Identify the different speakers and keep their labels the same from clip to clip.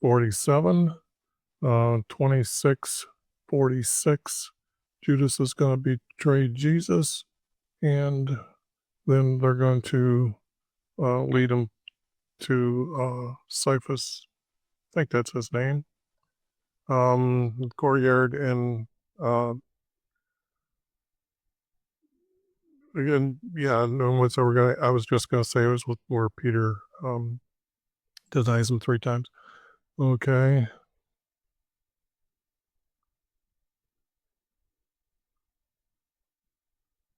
Speaker 1: 47, 26:46. Judas is going to betray Jesus, and then they're going to lead him to Cephas. I think that's his name. Courtyard, and again, yeah, no, so I was just gonna say it was where Peter denies him 3 times. Okay.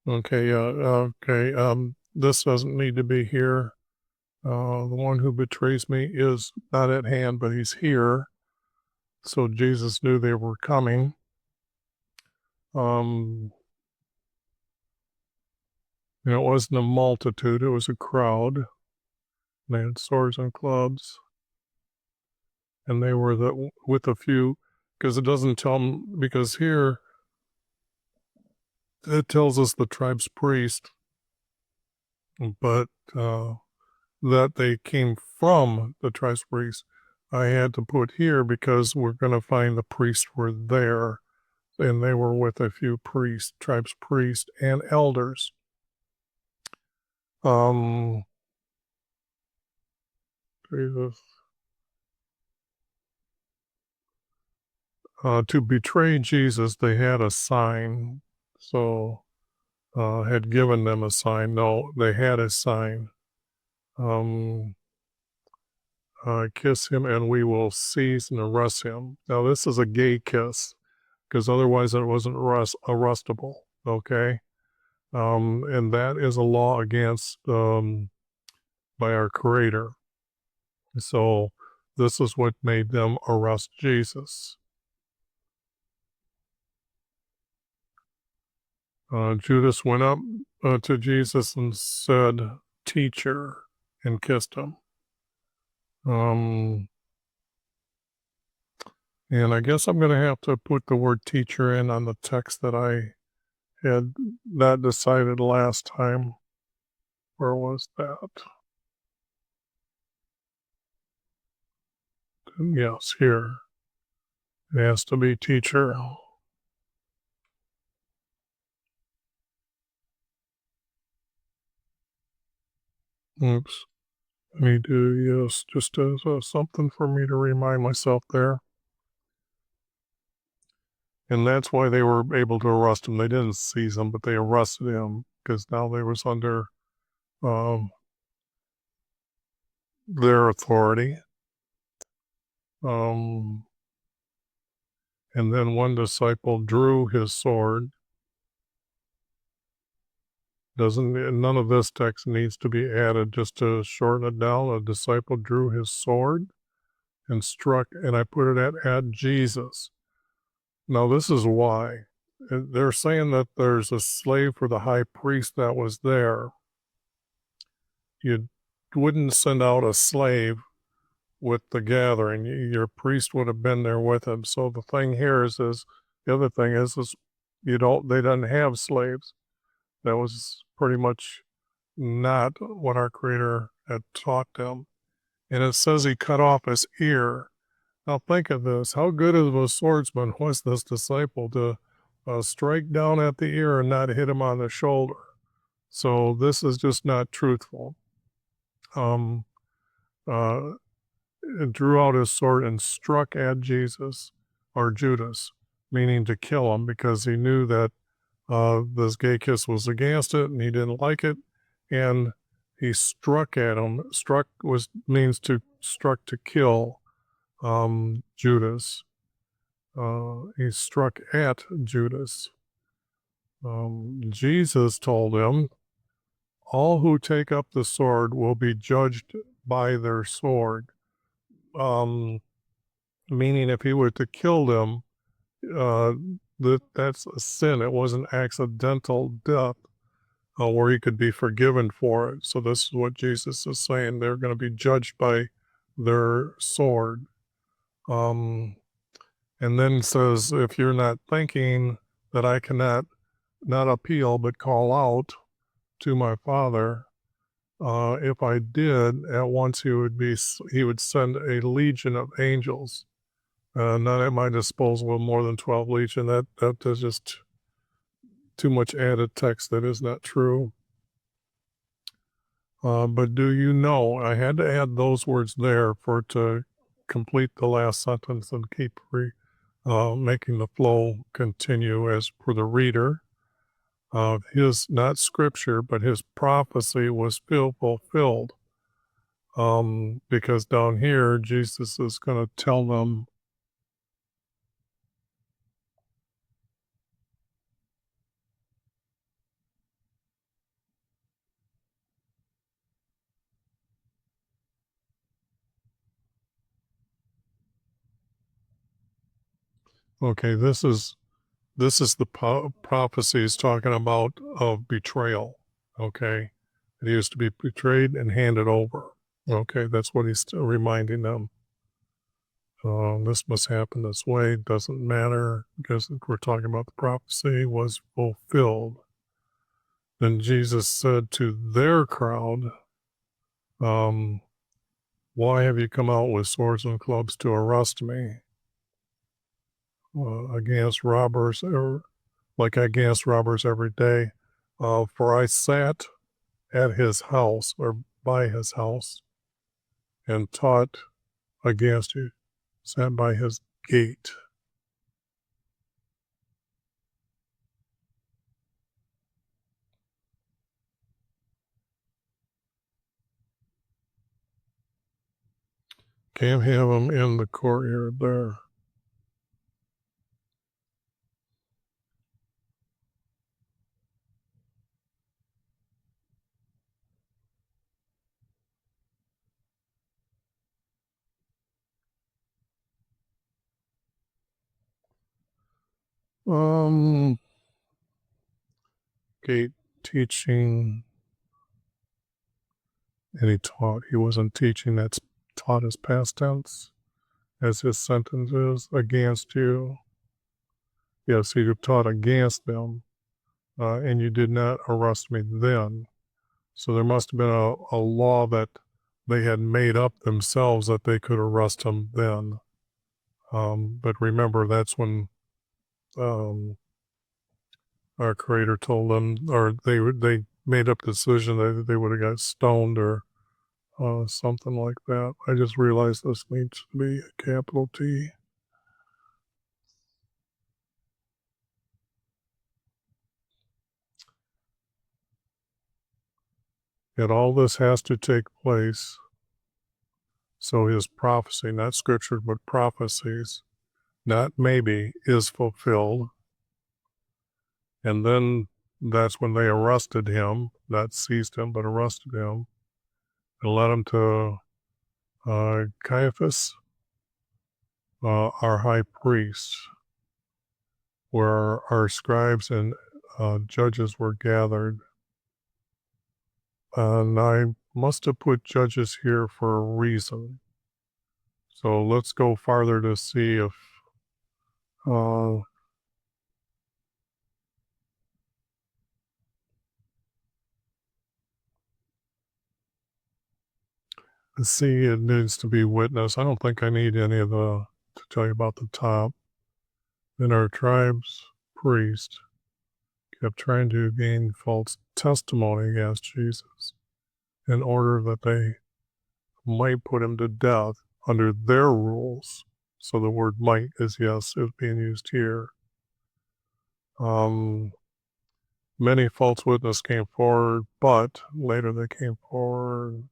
Speaker 1: Okay, yeah, okay. This doesn't need to be here. The one who betrays me is not at hand, but he's here. So Jesus knew they were coming. And it wasn't a multitude, it was a crowd. They had swords and clubs. And they were with a few, because it doesn't tell them, because here it tells us the tribe's priest, but that they came from the tribe's priest. I had to put here because we're going to find the priests were there, and they were with a few priests, tribe's priests, and elders. Jesus. To betray Jesus, they had a sign. So had given them a sign. No, they had a sign. Kiss him and we will seize and arrest him. Now this is a gay kiss, because otherwise it wasn't arrestable. Okay. And that is a law against by our Creator. So this is what made them arrest Jesus. Judas went up to Jesus and said, "Teacher," and kissed him. And I guess I'm going to have to put the word teacher in on the text that I had that decided last time. Where was that? Yes, here. It has to be teacher. Oops. Let me do, yes, just as something for me to remind myself there. And that's why they were able to arrest him. They didn't seize him, but they arrested him because now they was under their authority. And then one disciple drew his sword. None of this text needs to be added, just to shorten it down. A disciple drew his sword and struck, and I put it at Jesus. Now this is why. They're saying that there's a slave for the high priest that was there. You wouldn't send out a slave with the gathering. Your priest would have been there with him. So the thing here is the other thing is they didn't have slaves. That was pretty much not what our Creator had taught them. And it says he cut off his ear. Now think of this. How good of a swordsman was this disciple to strike down at the ear and not hit him on the shoulder? So this is just not truthful. Drew out his sword and struck at Jesus, or Judas, meaning to kill him, because he knew that this gay kiss was against it and he didn't like it, and he struck at him. Means to kill Judas. He struck at Judas. Jesus told him, all who take up the sword will be judged by their sword. Meaning if he were to kill them, that's a sin. It was an accidental death where he could be forgiven for it. So this is what Jesus is saying. They're going to be judged by their sword. And then says, if you're not thinking that I cannot not appeal but call out to my Father, if I did, at once he would send a legion of angels. Not at my disposal of more than 12 legion. That is just too much added text that is not true. But do you know, I had to add those words there for to complete the last sentence and keep making the flow continue as per the reader. His, not scripture, but his prophecy was fulfilled. Because down here, Jesus is going to tell them, okay, this is the prophecy is talking about of betrayal. Okay, it used to be betrayed and handed over. Okay, that's what he's reminding them. This must happen this way. Doesn't matter because we're talking about the prophecy was fulfilled. Then Jesus said to their crowd, why have you come out with swords and clubs to arrest me? Against robbers, or like against robbers every day. For I sat at his house or by his house and taught against you, sat by his gate. Can't have him in the courtyard there. Gate teaching, and he taught. He wasn't teaching, that's taught as past tense, as his sentence is, against you. Yes, he taught against them, and you did not arrest me then. So there must have been a law that they had made up themselves that they could arrest him then. But remember, that's when our Creator told them, or they made up the decision that they would have got stoned or something like that. I just realized this needs to be a capital T. Yet all this has to take place. So his prophecy, not scripture, but prophecies, not maybe, is fulfilled. And then that's when they arrested him, not seized him, but arrested him, and led him to Caiaphas, our high priest, where our scribes and judges were gathered. And I must have put judges here for a reason. So let's go farther to see if see, it needs to be witness. I don't think I need any of the to tell you about the top. Then our tribe's priest kept trying to gain false testimony against Jesus in order that they might put him to death under their rules. So the word might is yes, is being used here. Many false witnesses came forward, but later they came forward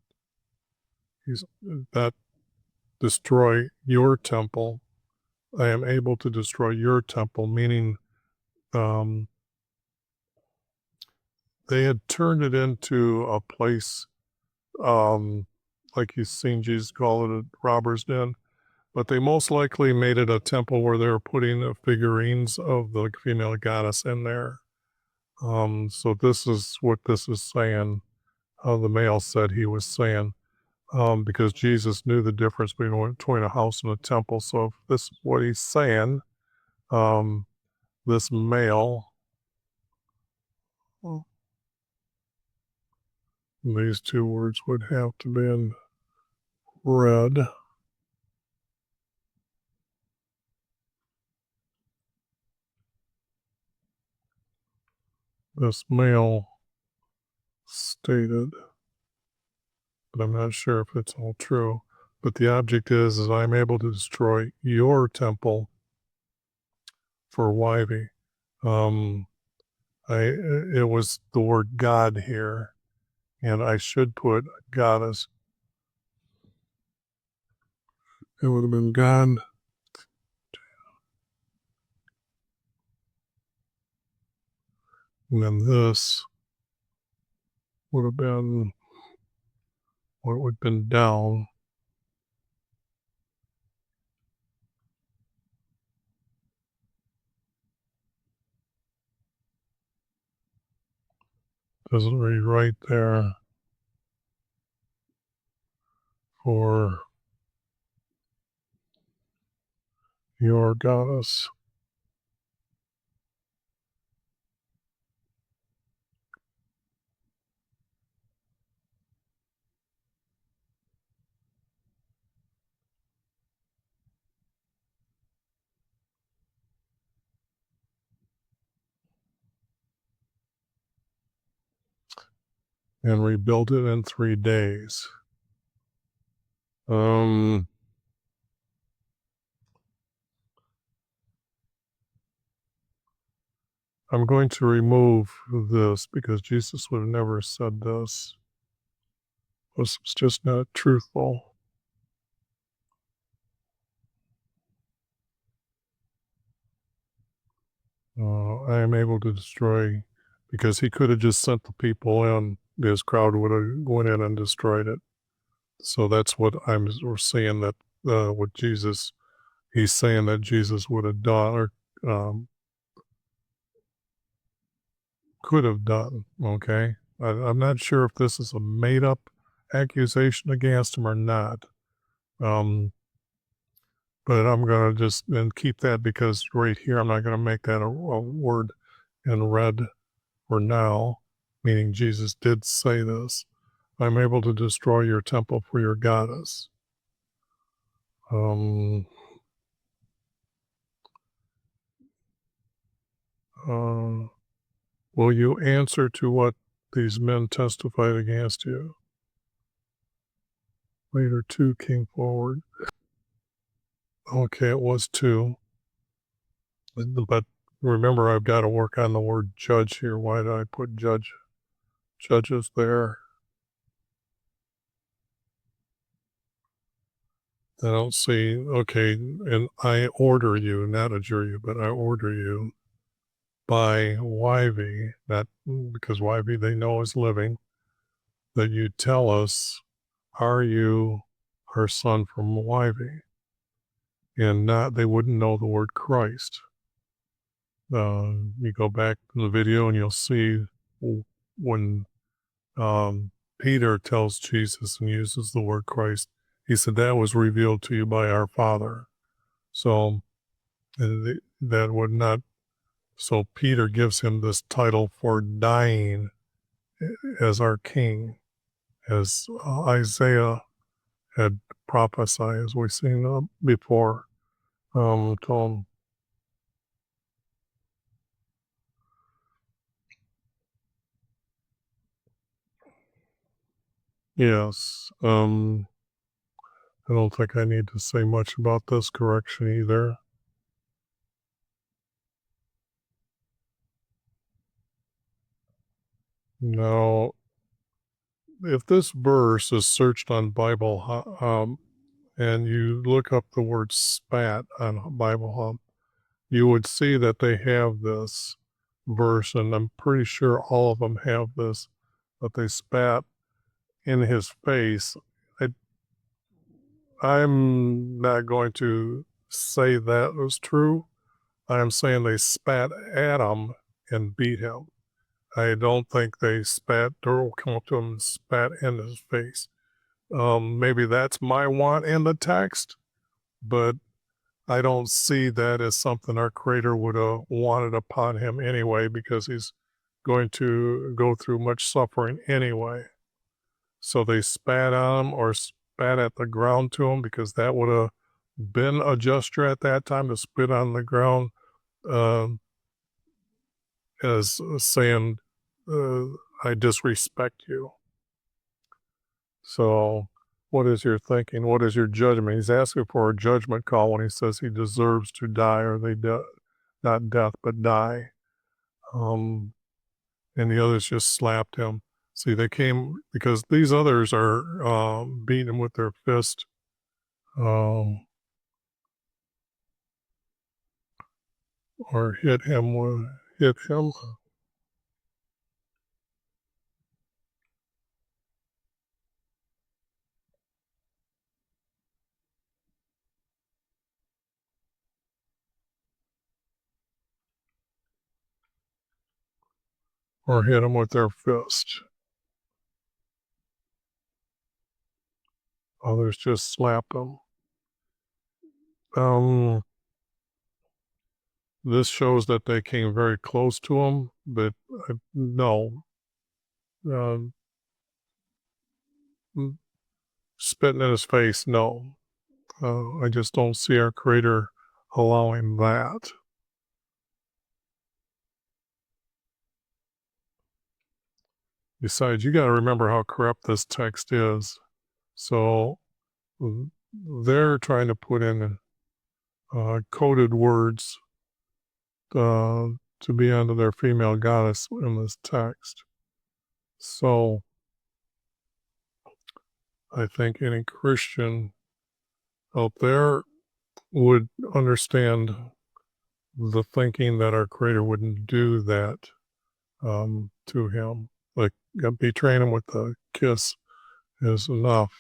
Speaker 1: that destroy your temple. I am able to destroy your temple, meaning they had turned it into a place, like you've seen Jesus call it a robber's den, but they most likely made it a temple where they were putting the figurines of the female goddess in there. So this is what this is saying, how the male said he was saying, because Jesus knew the difference between a house and a temple. So if this is what he's saying, this male, These two words would have to be in red. This male stated, but I'm not sure if it's all true. But the object is I'm able to destroy your temple for YV. It was the word God here, and I should put goddess. It would have been God. And then this would have been what would have been down. Doesn't read right there for your goddess. And rebuilt it in 3 days. I'm going to remove this because Jesus would have never said this. It's just not truthful. I am able to destroy, because he could have just sent the people in. His crowd would have went in and destroyed it. So that's what we're saying that with Jesus, he's saying that Jesus would have done or could have done. Okay, I'm not sure if this is a made up accusation against him or not. But I'm gonna just and keep that because right here I'm not gonna make that a word in red for now, meaning Jesus did say this. I'm able to destroy your temple for your goddess. Um, will you answer to what these men testified against you? Later, 2 came forward. Okay, it was 2. But remember, I've got to work on the word judge here. Why did I put judges there? I don't see, okay, and I order you, not adjure you, but I order you by YV, not because YV they know is living, that you tell us, are you our son from YV? And not, they wouldn't know the word Christ. You go back to the video and you'll see when Peter tells Jesus and uses the word Christ, he said that was revealed to you by our Father. So that would not, so Peter gives him this title for dying as our king, as Isaiah had prophesied, as we've seen before. Told him, yes. I don't think I need to say much about this correction either. Now, if this verse is searched on Bible and you look up the word spat on Bible Hub, you would see that they have this verse, and I'm pretty sure all of them have this, that they spat in his face. I'm not going to say that was true. I'm saying they spat at him and beat him. I don't think they spat or come up to him and spat in his face. Maybe that's my want in the text, but I don't see that as something our Creator would have wanted upon him anyway, because he's going to go through much suffering anyway. So they spat on him or spat at the ground to him, because that would have been a gesture at that time to spit on the ground, um, as saying, I disrespect you. So, what is your thinking? What is your judgment? He's asking for a judgment call when he says he deserves to die, or not death, but die. And the others just slapped him. See, they came because these others are beating him with their fist, um, or hit him, or hit him with their fist. Others just slapped him. Um, this shows that they came very close to him, but no. Uh, Spitting in his face, no. I just don't see our Creator allowing that. Besides, you got to remember how corrupt this text is. So they're trying to put in coded words to be under their female goddess in this text. So I think any Christian out there would understand the thinking that our Creator wouldn't do that to him. Like betraying him with a kiss is enough.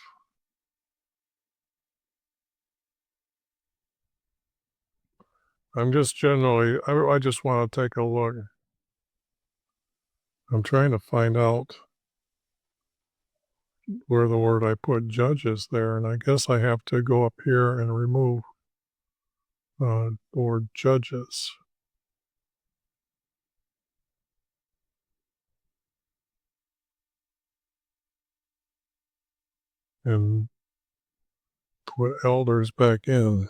Speaker 1: I'm just generally, I just want to take a look. I'm trying to find out where the word I put judge is there, and I guess I have to go up here and remove the word judges. And put elders back in.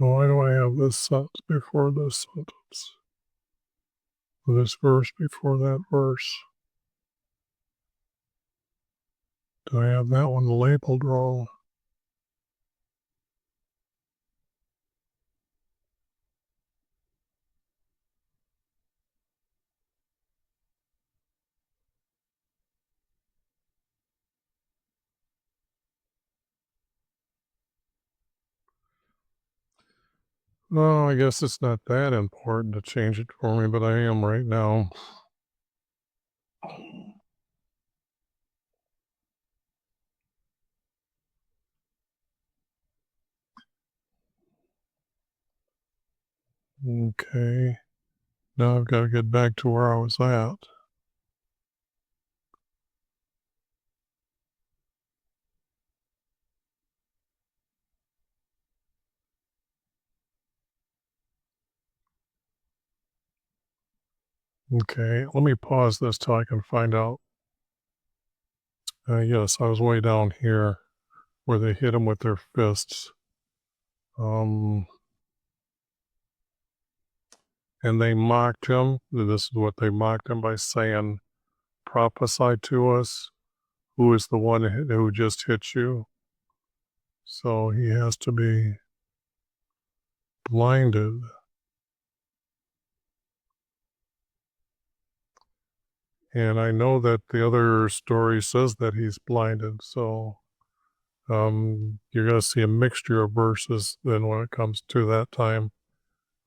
Speaker 1: Why do I have this sentence before this sentence? This verse before that verse? Do I have that one labeled wrong? No, I guess it's not that important to change it for me, but I am right now. Okay. Now I've got to get back to where I was at. Okay, let me pause this till I can find out. Yes, I was way down here where they hit him with their fists. And they mocked him. This is what they mocked him by saying, prophesy to us. Who is the one who just hit you? So he has to be blinded. And I know that the other story says that he's blinded. So you're going to see a mixture of verses then when it comes to that time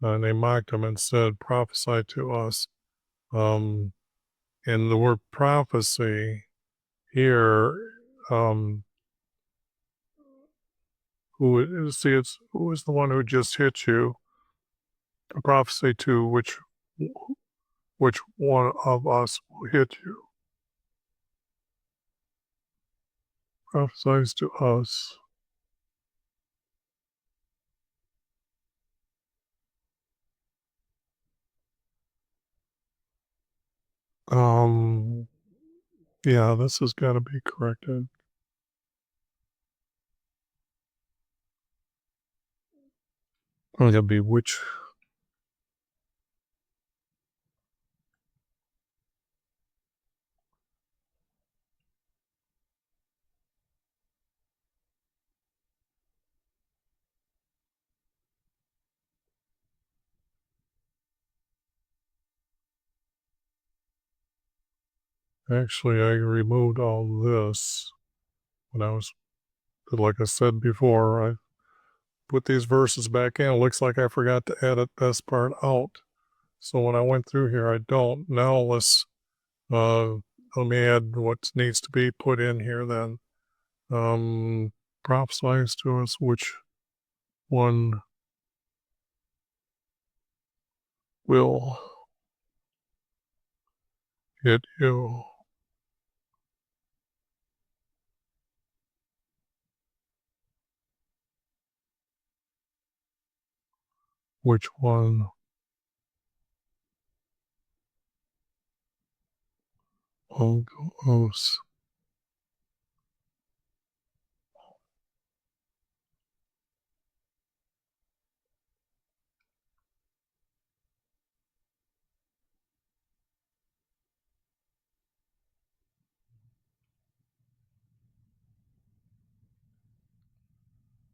Speaker 1: and they mocked him and said, prophesy to us. And the word prophecy here, who is the one who just hit you? A prophecy to which one of us will hit you? Prophesies to us. Yeah, this has got to be corrected. Oh, it'll be which. Actually, I removed all this when I was, like I said before, I put these verses back in. It looks like I forgot to edit this part out. So when I went through here, I don't. Now let me add what needs to be put in here then. Prophesies to us which one will hit you. Which one will go us?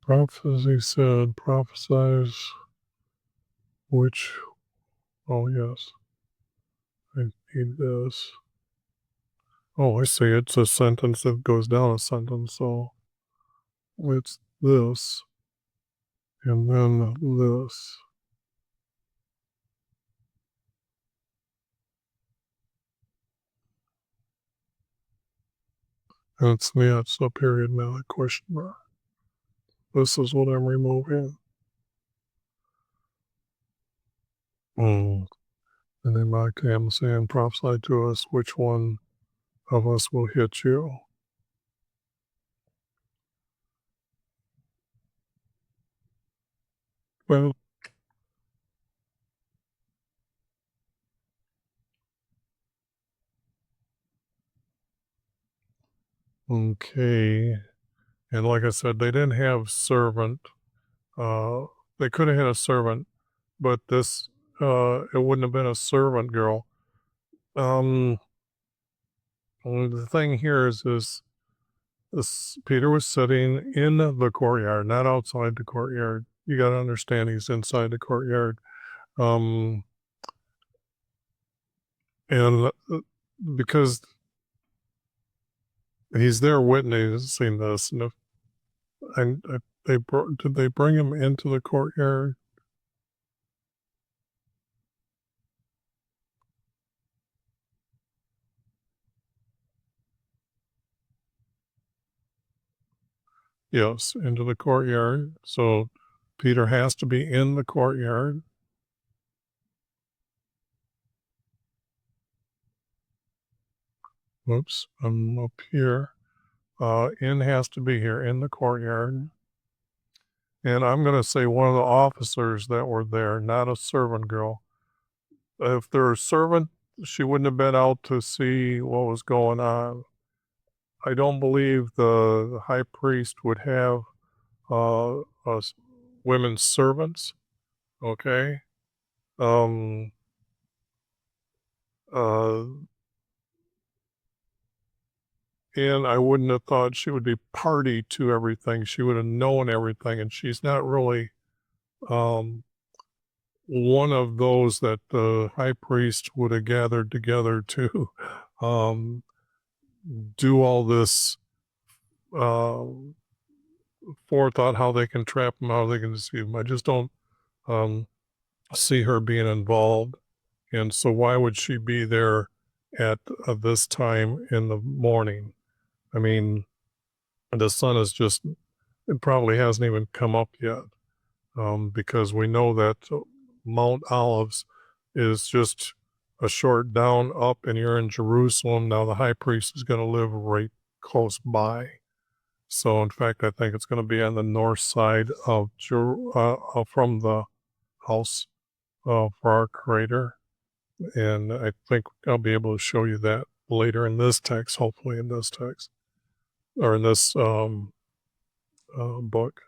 Speaker 1: Prophecy said, prophesies which, oh yes, I need this. Oh, I see, it's a sentence that goes down a sentence, so it's this, and then this. And it's a period, now a question mark. This is what I'm removing. And then my cam saying, prophesy to us which one of us will hit you. Well, okay. And like I said, they didn't have servant. They could have had a servant, but this, it wouldn't have been a servant girl. The thing here is this Peter was sitting in the courtyard, not outside the courtyard. You got to understand he's inside the courtyard. And because he's there witnessing this, and if did they bring him into the courtyard? Yes, into the courtyard. So Peter has to be in the courtyard. Whoops, I'm up here. In has to be here in the courtyard. And I'm going to say one of the officers that were there, not a servant girl. If they're a servant, she wouldn't have been out to see what was going on. I don't believe the high priest would have women's servants. Okay. Um, uh, and I wouldn't have thought she would be party to everything. She would have known everything, and she's not really one of those that the high priest would have gathered together to do all this uh, forethought, how they can trap him, how they can deceive him. I just don't. see her being involved. And so why would she be there at this time in the morning? I mean, the sun is just, it probably hasn't even come up yet, because we know that Mount Olives is just a short down up, and you're in Jerusalem. Now the high priest is going to live right close by. So in fact, I think it's going to be on the north side of from the house for our Creator. And I think I'll be able to show you that later in this text, hopefully in this text, or in this book.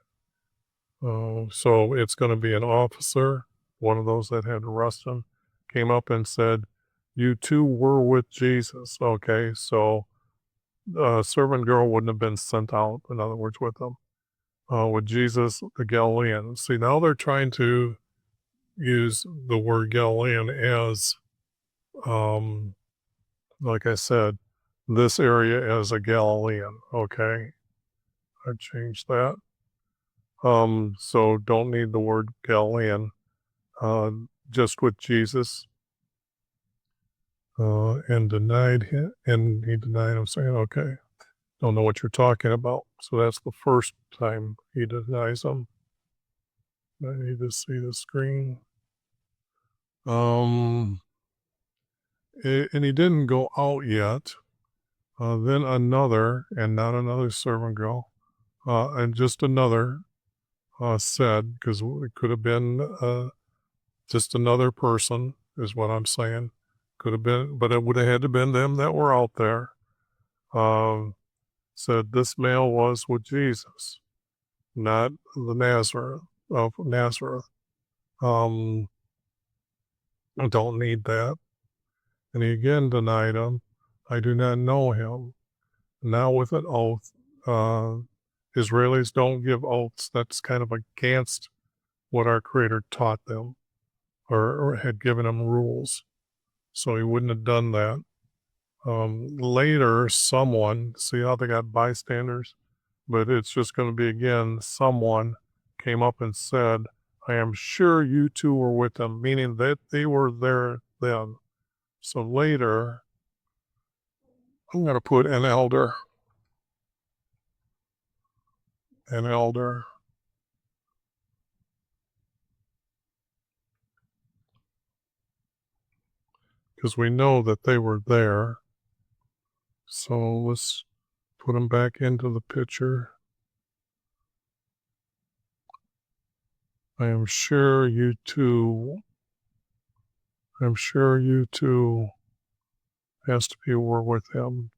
Speaker 1: So it's going to be an officer, one of those that had arrested him, came up and said, "You two were with Jesus." Okay, so servant girl wouldn't have been sent out, in other words, with them. With Jesus, the Galilean. See, now they're trying to use the word Galilean as, like I said, this area as a Galilean. Okay, I've changed that. So don't need the word Galilean. Just with Jesus, and denied him, and he denied him, saying, "Okay, don't know what you're talking about." So that's the first time he denies him. I need to see the screen. And he didn't go out yet. Then another, and not another servant girl, and just another said, because it could have been just another person, is what I'm saying. Could have been, but it would have had to been them that were out there. Said this male was with Jesus, not the Nazareth of Nazareth. I don't need that. And he again denied him. I do not know him. Now with an oath, Israelis don't give oaths. That's kind of against what our Creator taught them, or had given them rules. So he wouldn't have done that. Later, someone, see how they got bystanders? But it's just going to be, again, someone came up and said, "I am sure you two were with them," meaning that they were there then. So later, I'm going to put an elder, because we know that they were there. So let's put them back into the picture. I am sure you two has to be were with him.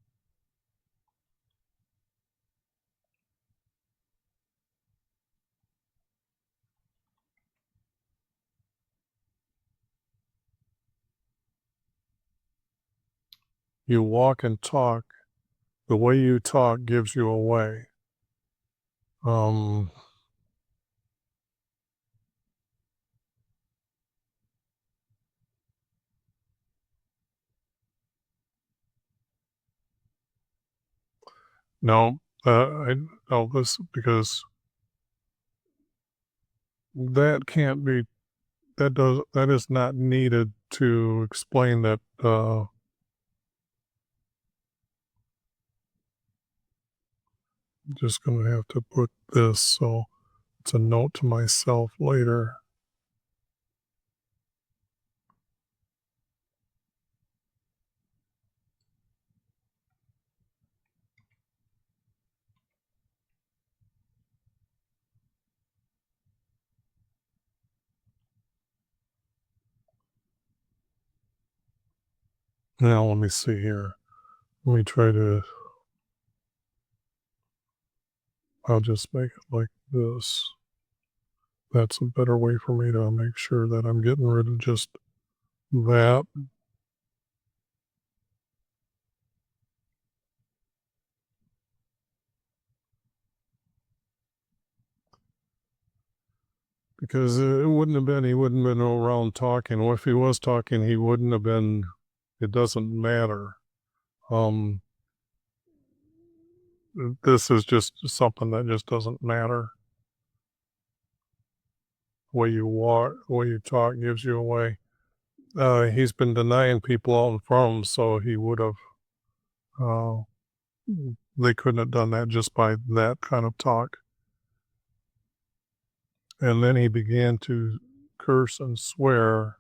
Speaker 1: You walk and talk. The way you talk gives you away. No, I know this because that can't be. That is not needed to explain that. I'm just going to have to put this so it's a note to myself later. Now let me see here. Let me try to. I'll just make it like this. That's a better way for me to make sure that I'm getting rid of just that. Because it wouldn't have been, he wouldn't have been around talking. Or if he was talking, he wouldn't have been, it doesn't matter. This is just something that just doesn't matter. way you walk, the way you talk gives you away. He's been denying people out in front of him, so he would have, they couldn't have done that just by that kind of talk. And then he began to curse and swear.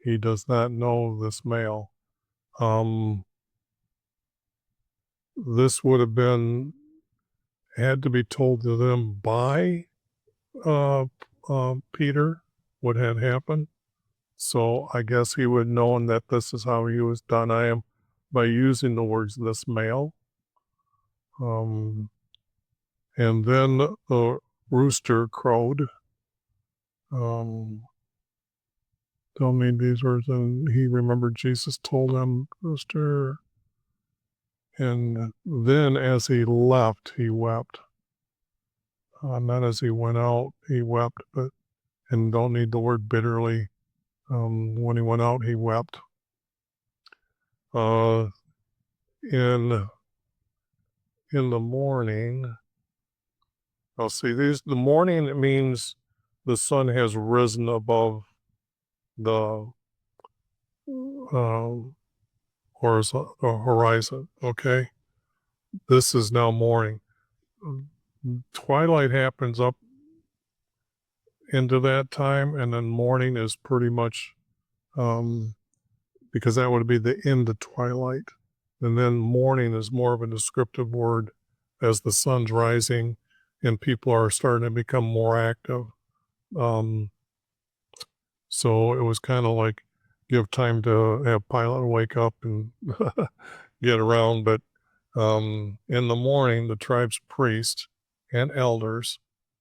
Speaker 1: He does not know this male. This would have had to be told to them by Peter, what had happened. So I guess he would have known that this is how he was done. I am by using the words "this male." And then the rooster crowed. Don't need these words. And he remembered Jesus told him, rooster. And then as he left, he wept. Not as he went out, he wept, and don't need the word bitterly. When he went out, he wept. In the morning, I'll see these. The morning, it means the sun has risen above the horizon. Okay, this is now morning. Twilight happens up into that time, and then morning is pretty much because that would be the end of twilight. And then morning is more of a descriptive word as the sun's rising and people are starting to become more active. So it was kind of like give time to have Pilate wake up and get around. But in the morning, the tribe's priests and elders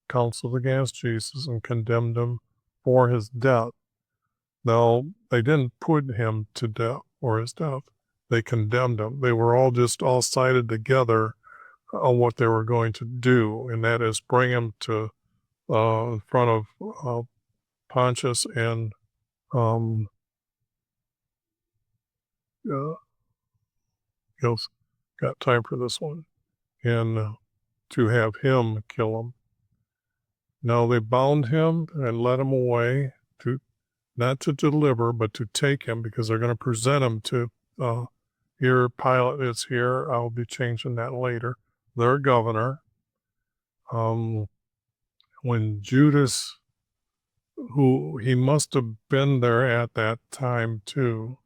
Speaker 1: counseled against Jesus and condemned him for his death. Now, they didn't put him to death or his death. They condemned him. They were all sided together on what they were going to do, and that is bring him to in front of Pontius and got time for this one, and to have him kill him. Now they bound him and led him away not to deliver, but to take him, because they're going to present him to here. Pilate is here. I'll be changing that later. Their governor. When Judas, who he must have been there at that time too,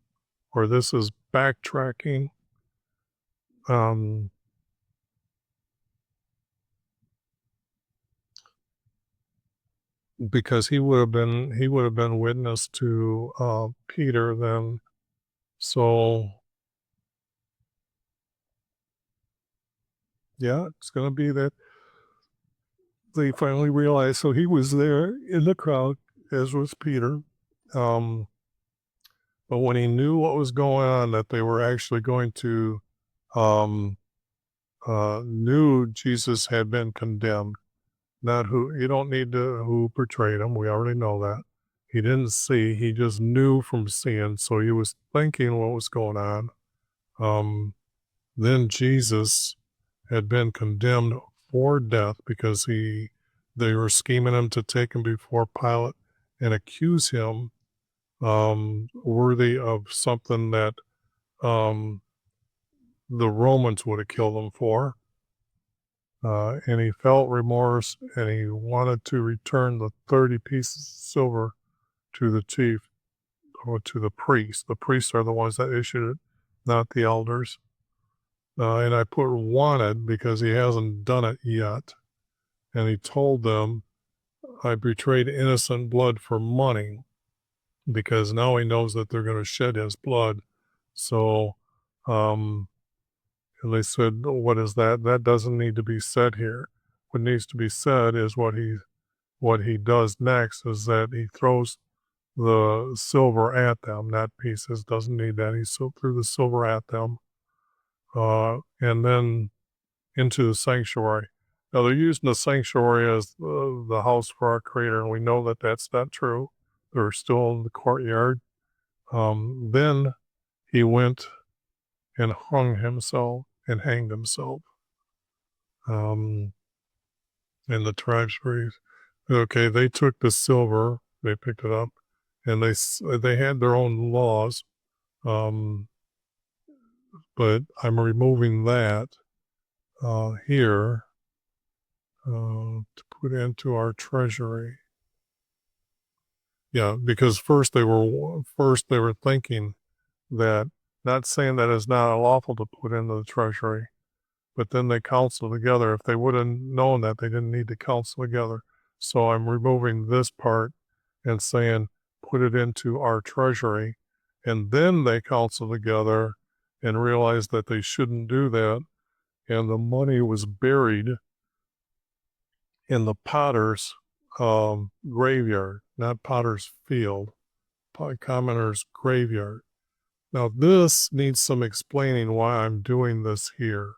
Speaker 1: or this is backtracking. Because he would have been witness to Peter then. So yeah, it's going to be that they finally realized. So he was there in the crowd, as was Peter. But when he knew what was going on, that they were actually going to knew Jesus had been condemned. Not who, you don't need to who portrayed him. We already know that. He didn't see, he just knew from seeing. So he was thinking what was going on. Then Jesus had been condemned for death because they were scheming him to take him before Pilate and accuse him worthy of something that the Romans would have killed him for. And he felt remorse, and he wanted to return the 30 pieces of silver to the chief or to the priests. The priests are the ones that issued it, not the elders. And I put wanted because he hasn't done it yet. And he told them, I betrayed innocent blood for money, because now he knows that they're going to shed his blood. So and they said, what is that? That doesn't need to be said here. What needs to be said is what he does next is that he throws the silver at them, not pieces. Doesn't need that. He threw the silver at them, and then into the sanctuary. Now they're using the sanctuary as the house for our Creator, and we know that that's not true. They're still in the courtyard. Then he went and hung himself and hanged himself. And the tribes breathed. Okay, they took the silver, they picked it up, and they had their own laws, but I'm removing that here to put into our treasury. Yeah, because first they were thinking that, not saying that it's not lawful to put into the treasury, but then they counsel together. If they would have known that, they didn't need to counsel together. So I'm removing this part and saying put it into our treasury, and then they counsel together and realized that they shouldn't do that, and the money was buried in the potter's graveyard, not potter's field, commoner's graveyard. Now this needs some explaining why I'm doing this here,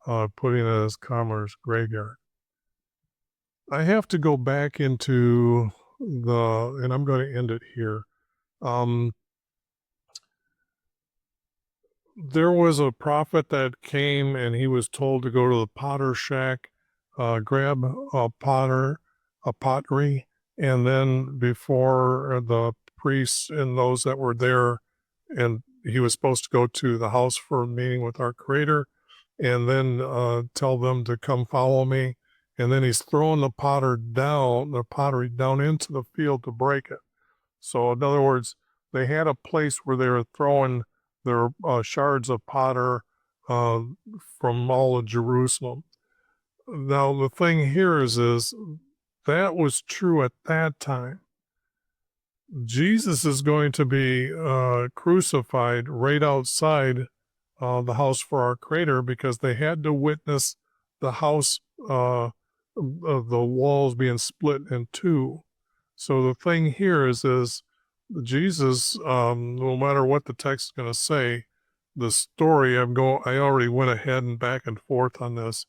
Speaker 1: putting it as commoner's graveyard. I have to go back into and I'm going to end it here. There was a prophet that came and he was told to go to the potter shack, grab a pottery, and then before the priests and those that were there, and he was supposed to go to the house for a meeting with our Creator, and then tell them to come follow me. And then he's throwing the pottery down into the field to break it. So in other words, they had a place where they were throwing their shards of potter uh, from all of Jerusalem. Now the thing here is that was true at that time. Jesus is going to be crucified right outside the house for our Creator, because they had to witness the house, of the walls being split in two. So the thing here is Jesus, no matter what the text is going to say, the story I already went ahead and back and forth on this,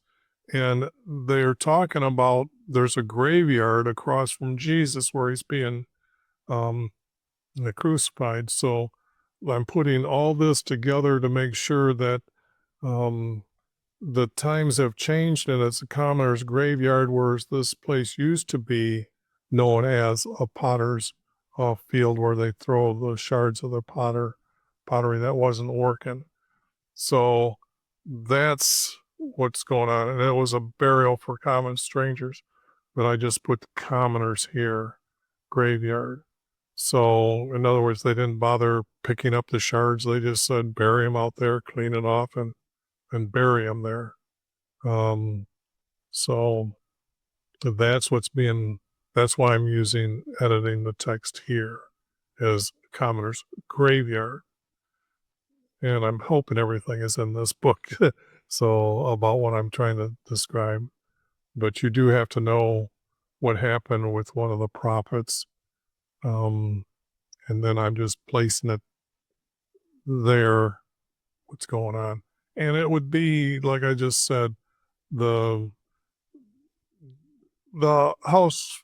Speaker 1: and they're talking about there's a graveyard across from Jesus where he's being crucified. So I'm putting all this together to make sure that the times have changed, and it's a commoner's graveyard, whereas this place used to be known as a potter's field where they throw the shards of the pottery that wasn't working. So that's what's going on. And it was a burial for common strangers, but I just put the commoners here, graveyard. So in other words, they didn't bother picking up the shards. They just said bury them out there, clean it off, and bury them there. So that's that's why I'm editing the text here as commoner's graveyard. And I'm hoping everything is in this book. So about what I'm trying to describe. But you do have to know what happened with one of the prophets. And then I'm just placing it there, what's going on. And it would be, like I just said, the house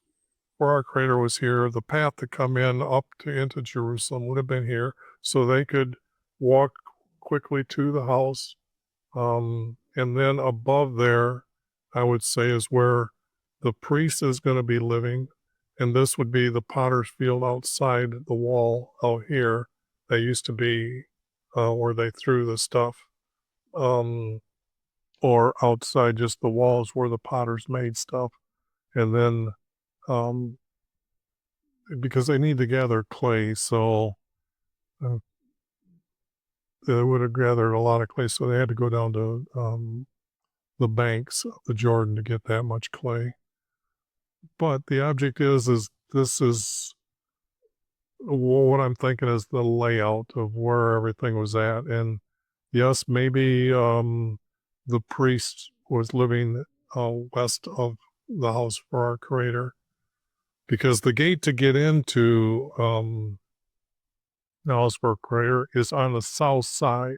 Speaker 1: for our Creator was here. The path to come into Jerusalem would have been here, so they could walk quickly to the house. And then above there, I would say, is where the priest is going to be living. And this would be the potter's field outside the wall out here. That used to be where they threw the stuff. Or outside just the walls where the potters made stuff. And then because they need to gather clay, so they would have gathered a lot of clay, so they had to go down to the banks of the Jordan to get that much clay. But the object is this is what I'm thinking is the layout of where everything was at. And yes, maybe the priest was living west of the house for our Creator, because the gate to get into the house for our Creator is on the south side.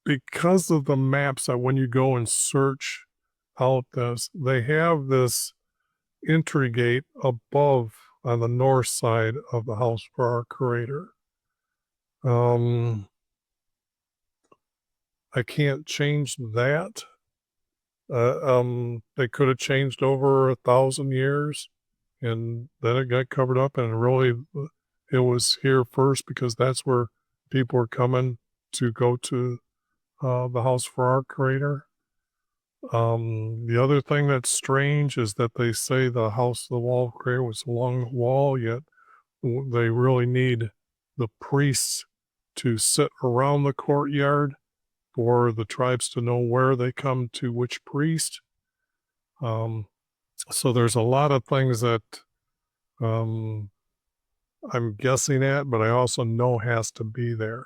Speaker 1: Because of the maps, that when you go and search out this, they have this entry gate above on the north side of the house for our Creator. I can't change that. They could have changed over 1,000 years, and then it got covered up, and really it was here first because that's where people were coming to go to the house for our Creator. The other thing that's strange is that they say the house, the wall of Creator was along the wall, yet they really need the priests to sit around the courtyard for the tribes to know where they come to which priest. So there's a lot of things that I'm guessing at, but I also know has to be there.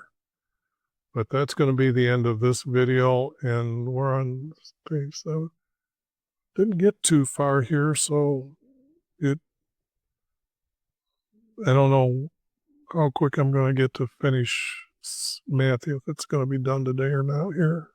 Speaker 1: But that's going to be the end of this video, and we're on page 7. Didn't get too far here, so I don't know how quick I'm going to get to finish Matthew, if it's going to be done today or not here.